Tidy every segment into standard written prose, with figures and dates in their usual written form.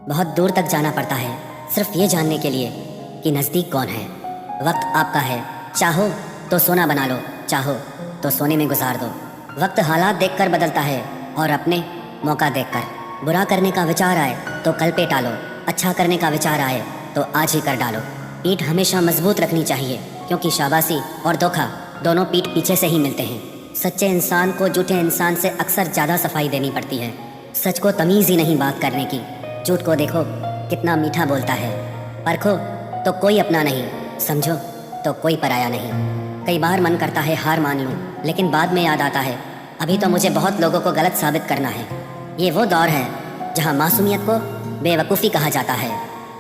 बहुत दूर तक जाना पड़ता है सिर्फ ये जानने के लिए कि नज़दीक कौन है। वक्त आपका है, चाहो तो सोना बना लो, चाहो तो सोने में गुजार दो। वक्त हालात देखकर बदलता है और अपने मौका देखकर। बुरा करने का विचार आए तो कल पे टालो, अच्छा करने का विचार आए तो आज ही कर डालो। पीठ हमेशा मजबूत रखनी चाहिए क्योंकि शाबाशी और धोखा दोनों पीठ पीछे से ही मिलते हैं। सच्चे इंसान को झूठे इंसान से अक्सर ज़्यादा सफाई देनी पड़ती है। सच को तमीज़ ही नहीं बात करने की। झूठ को देखो कितना मीठा बोलता है। परखो तो कोई अपना नहीं, समझो तो कोई पराया नहीं। कई बार मन करता है हार मान लूं, लेकिन बाद में याद आता है अभी तो मुझे बहुत लोगों को गलत साबित करना है। ये वो दौर है जहां मासूमियत को बेवकूफ़ी कहा जाता है।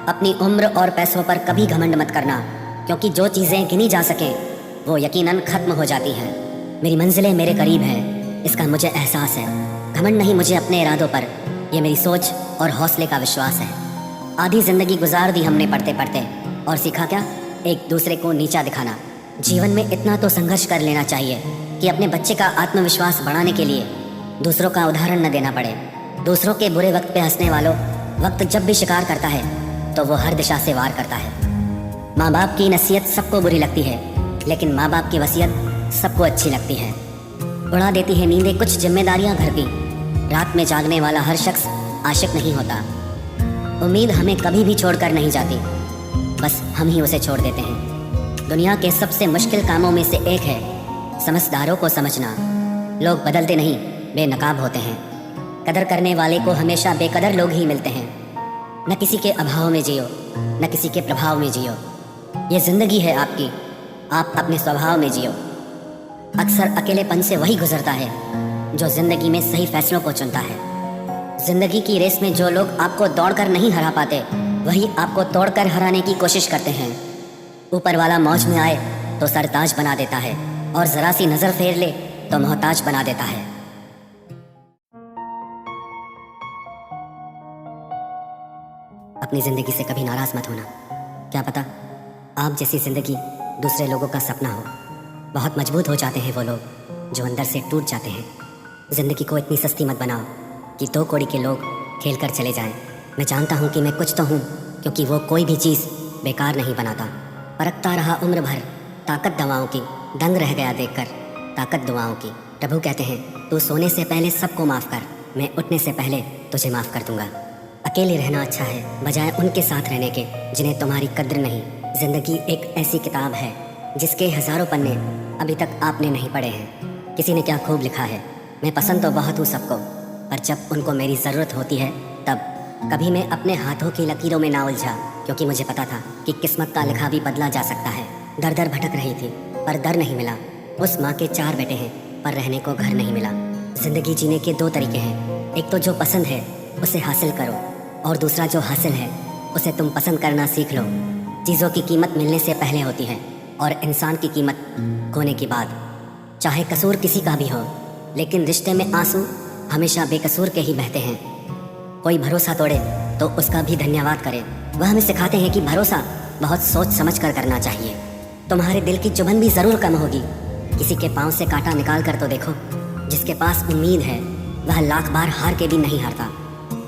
अपनी उम्र और पैसों पर कभी घमंड मत करना क्योंकि जो चीज़ें गिनी जा सकें वो यकीनन ख़त्म हो जाती हैं। मेरी मंजिलें मेरे करीब हैं, इसका मुझे एहसास है। घमंड नहीं मुझे अपने इरादों पर, ये मेरी सोच और हौसले का विश्वास है। आधी ज़िंदगी गुजार दी हमने पढ़ते पढ़ते, और सीखा क्या? एक दूसरे को नीचा दिखाना। जीवन में इतना तो संघर्ष कर लेना चाहिए कि अपने बच्चे का आत्मविश्वास बढ़ाने के लिए दूसरों का उदाहरण न देना पड़े। दूसरों के बुरे वक्त पे हंसने वालों, वक्त जब भी शिकार करता है तो वो हर दिशा से वार करता है। माँ बाप की नसीहत सबको बुरी लगती है, लेकिन माँ बाप की वसीयत सबको अच्छी लगती है। उड़ा देती है नींदें कुछ जिम्मेदारियां घर की। रात में जागने वाला हर शख्स आशिक नहीं होता। उम्मीद हमें कभी भी छोड़कर नहीं जाती, बस हम ही उसे छोड़ देते हैं। दुनिया के सबसे मुश्किल कामों में से एक है समझदारों को समझना। लोग बदलते नहीं, बेनकाब होते हैं। कदर करने वाले को हमेशा बेकदर लोग ही मिलते हैं। न किसी के अभाव में जियो, न किसी के प्रभाव में जियो। ये जिंदगी है आपकी, आप अपने स्वभाव में जियो। अक्सर अकेलेपन से वही गुजरता है जो जिंदगी में सही फैसलों को चुनता है। जिंदगी की रेस में जो लोग आपको दौड़कर नहीं हरा पाते, वही आपको तोड़कर हराने की कोशिश करते हैं। ऊपर वाला मौज में आए तो सरताज बना देता है, और जरा सी नजर फेर ले तो मोहताज बना देता है। अपनी जिंदगी से कभी नाराज मत होना। क्या पता आप जैसी जिंदगी दूसरे लोगों का सपना हो। बहुत मजबूत हो जाते हैं वो लोग जो अंदर से टूट जाते हैं। जिंदगी को इतनी सस्ती मत बनाओ कि दो कौड़ी के लोग खेल कर चले जाएं। मैं जानता हूँ कि मैं कुछ तो हूँ, क्योंकि वो कोई भी चीज़ बेकार नहीं बनाता। परखता रहा उम्र भर ताकत दवाओं की, दंग रह गया देखकर ताकत दुआओं की। प्रभु कहते हैं तू सोने से पहले सबको माफ़ कर, मैं उठने से पहले तुझे माफ़ कर दूंगा। अकेले रहना अच्छा है बजाय उनके साथ रहने के जिन्हें तुम्हारी कद्र नहीं। जिंदगी एक ऐसी किताब है जिसके हज़ारों पन्ने अभी तक आपने नहीं पढ़े हैं। किसी ने क्या खूब लिखा है, मैं पसंद तो बहुत हूँ सबको, पर जब उनको मेरी ज़रूरत होती है तब। कभी मैं अपने हाथों की लकीरों में ना उलझा, क्योंकि मुझे पता था कि किस्मत का लिखा भी बदला जा सकता है। दर दर भटक रही थी पर दर नहीं मिला। उस माँ के 4 बेटे हैं पर रहने को घर नहीं मिला। जिंदगी जीने के 2 तरीके हैं, एक तो जो पसंद है उसे हासिल करो, और दूसरा जो हासिल है उसे तुम पसंद करना सीख लो। चीज़ों की कीमत मिलने से पहले होती है और इंसान की कीमत खोने के बाद। चाहे कसूर किसी का भी हो, लेकिन रिश्ते में आंसू हमेशा बेकसूर के ही बहते हैं। कोई भरोसा तोड़े तो उसका भी धन्यवाद करे। वह हमें सिखाते हैं कि भरोसा बहुत सोच समझ कर करना चाहिए। तुम्हारे दिल की चुभन भी ज़रूर कम होगी। किसी के पाँव से कांटा निकाल कर तो देखो। जिसके पास उम्मीद है वह लाख बार हार के भी नहीं हारता।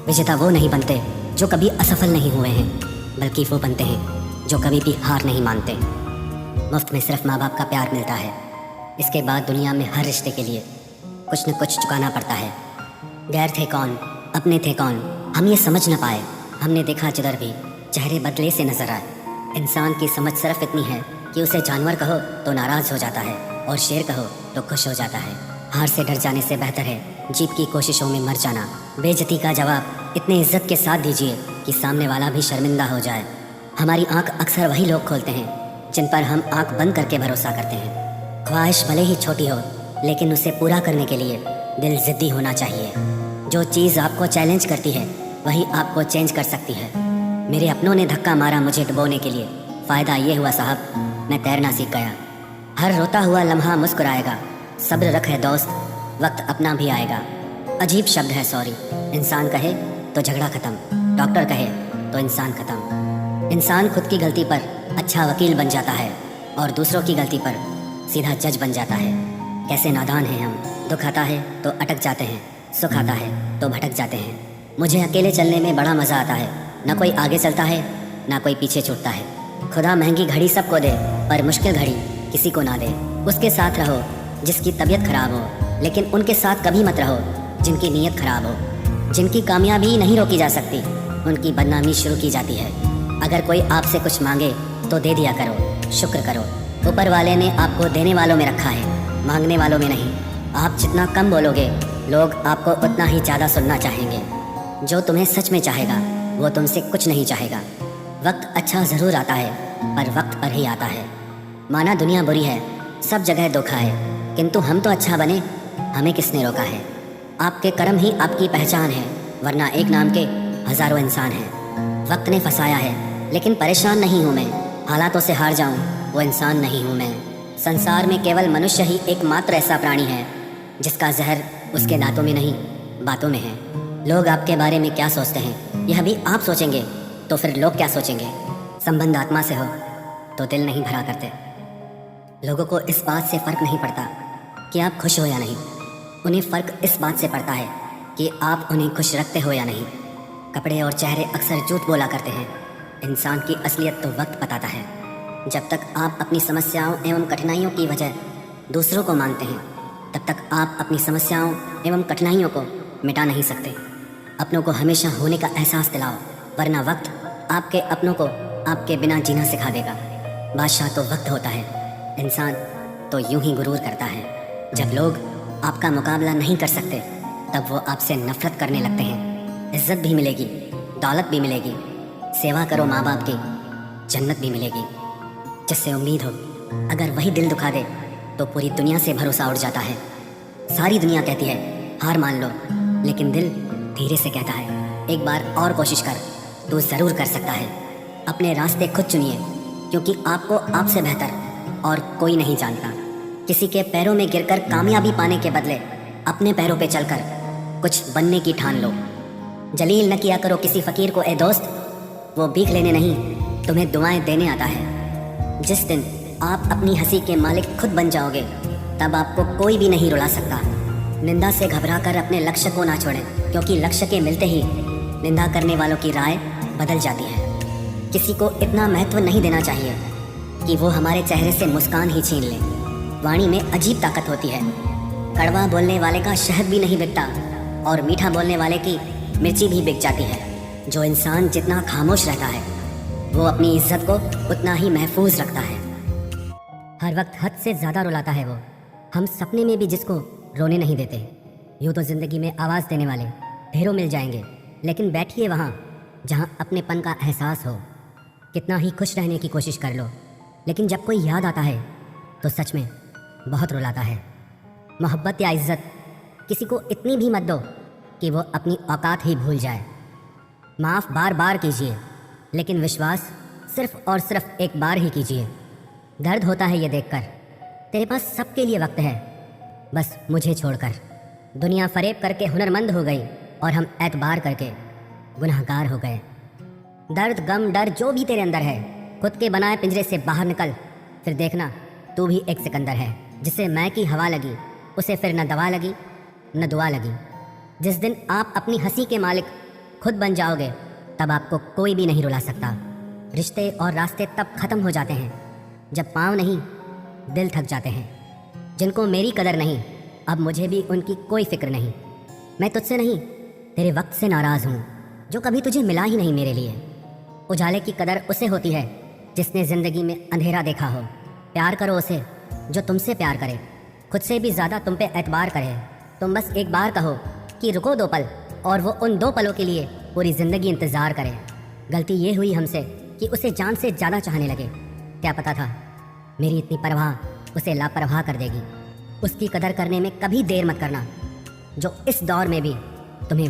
विजेता वो नहीं बनते जो कभी असफल नहीं हुए हैं, बल्कि वो बनते हैं जो कभी भी हार नहीं मानते। मुफ्त में सिर्फ माँ बाप का प्यार मिलता है, इसके बाद दुनिया में हर रिश्ते के लिए कुछ न कुछ चुकाना पड़ता है। गैर थे कौन, अपने थे कौन, हम ये समझ न पाए। हमने देखा जिधर भी चेहरे बदले से नजर आए। इंसान की समझ सिर्फ इतनी है कि उसे जानवर कहो तो नाराज़ हो जाता है, और शेर कहो तो खुश हो जाता है। हार से डर जाने से बेहतर है जीत की कोशिशों में मर जाना। बेइज्जती का जवाब इतने इज्जत के साथ दीजिए कि सामने वाला भी शर्मिंदा हो जाए। हमारी आंख अक्सर वही लोग खोलते हैं जिन पर हम आंख बंद करके भरोसा करते हैं। ख्वाहिश भले ही छोटी हो, लेकिन उसे पूरा करने के लिए दिल जिद्दी होना चाहिए। जो चीज़ आपको चैलेंज करती है वही आपको चेंज कर सकती है। मेरे अपनों ने धक्का मारा मुझे डुबोने के लिए। फ़ायदा ये हुआ साहब, मैं तैरना सीख गया। हर रोता हुआ लम्हा मुस्कुराएगा। सब्र रखे दोस्त, वक्त अपना भी आएगा। अजीब शब्द है सॉरी। इंसान कहे तो झगड़ा ख़त्म, डॉक्टर कहे तो इंसान ख़त्म। इंसान खुद की गलती पर अच्छा वकील बन जाता है और दूसरों की गलती पर सीधा जज बन जाता है। कैसे नादान हैं हम। दुख आता है तो अटक जाते हैं, सुख आता है तो भटक जाते हैं। मुझे अकेले चलने में बड़ा मज़ा आता है, ना कोई आगे चलता है ना कोई पीछे छूटता है। खुदा महंगी घड़ी सबको दे पर मुश्किल घड़ी किसी को ना दे। उसके साथ रहो जिसकी तबीयत खराब हो, लेकिन उनके साथ कभी मत रहो जिनकी नीयत खराब हो। जिनकी कामयाबी नहीं रोकी जा सकती, उनकी बदनामी शुरू की जाती है। अगर कोई आपसे कुछ मांगे तो दे दिया करो, शुक्र करो। ऊपर वाले ने आपको देने वालों में रखा है, मांगने वालों में नहीं। आप जितना कम बोलोगे, लोग आपको उतना ही ज़्यादा सुनना चाहेंगे। जो तुम्हें सच में चाहेगा वो तुमसे कुछ नहीं चाहेगा। वक्त अच्छा ज़रूर आता है पर वक्त पर ही आता है। माना दुनिया बुरी है, सब जगह धोखा है, किंतु हम तो अच्छा बने, हमें किसने रोका है। आपके कर्म ही आपकी पहचान है, वरना एक नाम के हज़ारों इंसान हैं। वक्त ने फंसाया है लेकिन परेशान नहीं हूँ मैं। हालातों से हार जाऊँ वो इंसान नहीं हूँ मैं। संसार में केवल मनुष्य ही एकमात्र ऐसा प्राणी है जिसका जहर उसके दांतों में नहीं बातों में है। लोग आपके बारे में क्या सोचते हैं यह भी आप सोचेंगे तो फिर लोग क्या सोचेंगे। संबंध आत्मा से हो तो दिल नहीं भरा करते। लोगों को इस बात से फ़र्क नहीं पड़ता कि आप खुश हो या नहीं, उन्हें फ़र्क इस बात से पड़ता है कि आप उन्हें खुश रखते हो या नहीं। कपड़े और चेहरे अक्सर झूठ बोला करते हैं, इंसान की असलियत तो वक्त बताता है। जब तक आप अपनी समस्याओं एवं कठिनाइयों की वजह दूसरों को मानते हैं, तब तक आप अपनी समस्याओं एवं कठिनाइयों को मिटा नहीं सकते। अपनों को हमेशा होने का एहसास दिलाओ, वरना वक्त आपके अपनों को आपके बिना जीना सिखा देगा। बादशाह तो वक्त होता है, इंसान तो यूं ही गुरूर करता है। जब लोग आपका मुकाबला नहीं कर सकते तब वो आपसे नफरत करने लगते हैं। इज्जत भी मिलेगी, दौलत भी मिलेगी, सेवा करो माँ बाप की, जन्नत भी मिलेगी। जिससे उम्मीद हो अगर वही दिल दुखा दे तो पूरी दुनिया से भरोसा उड़ जाता है। सारी दुनिया कहती है हार मान लो, लेकिन दिल धीरे से कहता है एक बार और कोशिश कर, तू ज़रूर कर सकता है। अपने रास्ते खुद चुनिए, क्योंकि आपको आपसे बेहतर और कोई नहीं जानता। किसी के पैरों में गिरकर कामयाबी पाने के बदले अपने पैरों पे चलकर कुछ बनने की ठान लो। जलील न किया करो किसी फ़कीर को ए दोस्त, वो भीख लेने नहीं तुम्हें दुआएं देने आता है। जिस दिन आप अपनी हंसी के मालिक खुद बन जाओगे तब आपको कोई भी नहीं रुला सकता। निंदा से घबराकर अपने लक्ष्य को ना छोड़ें, क्योंकि लक्ष्य के मिलते ही निंदा करने वालों की राय बदल जाती है। किसी को इतना महत्व नहीं देना चाहिए कि वो हमारे चेहरे से मुस्कान ही छीन ले। वाणी में अजीब ताकत होती है। कड़वा बोलने वाले का शहद भी नहीं बिकता और मीठा बोलने वाले की मिर्ची भी बिक जाती है। जो इंसान जितना खामोश रहता है वो अपनी इज्जत को उतना ही महफूज रखता है। हर वक्त हद से ज़्यादा रुलाता है वो। हम सपने में भी जिसको रोने नहीं देते। यूँ तो ज़िंदगी में आवाज़ देने वाले ढेरों मिल जाएंगे, लेकिन बैठिए वहाँ जहाँ अपनेपन का एहसास हो। कितना ही खुश रहने की कोशिश कर लो, लेकिन जब कोई याद आता है तो सच में बहुत रुलाता है। मोहब्बत या इज्जत किसी को इतनी भी मत दो कि वो अपनी औकात ही भूल जाए। माफ़ बार बार कीजिए, लेकिन विश्वास सिर्फ और सिर्फ एक बार ही कीजिए। दर्द होता है ये देखकर तेरे पास सबके लिए वक्त है, बस मुझे छोड़कर। दुनिया फरेब करके हुनरमंद हो गई और हम एतबार करके गुनहगार हो गए। दर्द गम डर जो भी तेरे अंदर है, खुद के बनाए पिंजरे से बाहर निकल, फिर देखना तू भी एक सिकंदर है। जिसे मैं की हवा लगी उसे फिर न दवा लगी न दुआ लगी। जिस दिन आप अपनी हंसी के मालिक खुद बन जाओगे तब आपको कोई भी नहीं रुला सकता। रिश्ते और रास्ते तब ख़त्म हो जाते हैं जब पाँव नहीं दिल थक जाते हैं। जिनको मेरी कदर नहीं, अब मुझे भी उनकी कोई फिक्र नहीं। मैं तुझसे नहीं तेरे वक्त से नाराज़ हूँ जो कभी तुझे मिला ही नहीं मेरे लिए। उजाले की कदर उसे होती है जिसने ज़िंदगी में अंधेरा देखा हो। प्यार करो उसे जो तुमसे प्यार करे, खुद से भी ज़्यादा तुम पे एतबार करे। तुम बस एक बार कहो कि रुको 2 पल, और वो उन 2 पलों के लिए पूरी ज़िंदगी इंतज़ार करे। गलती ये हुई हमसे कि उसे जान से ज़्यादा चाहने लगे। क्या पता था मेरी इतनी परवाह उसे लापरवाह कर देगी। उसकी कदर करने में कभी देर मत करना, जो इस दौर में भी तुम्हें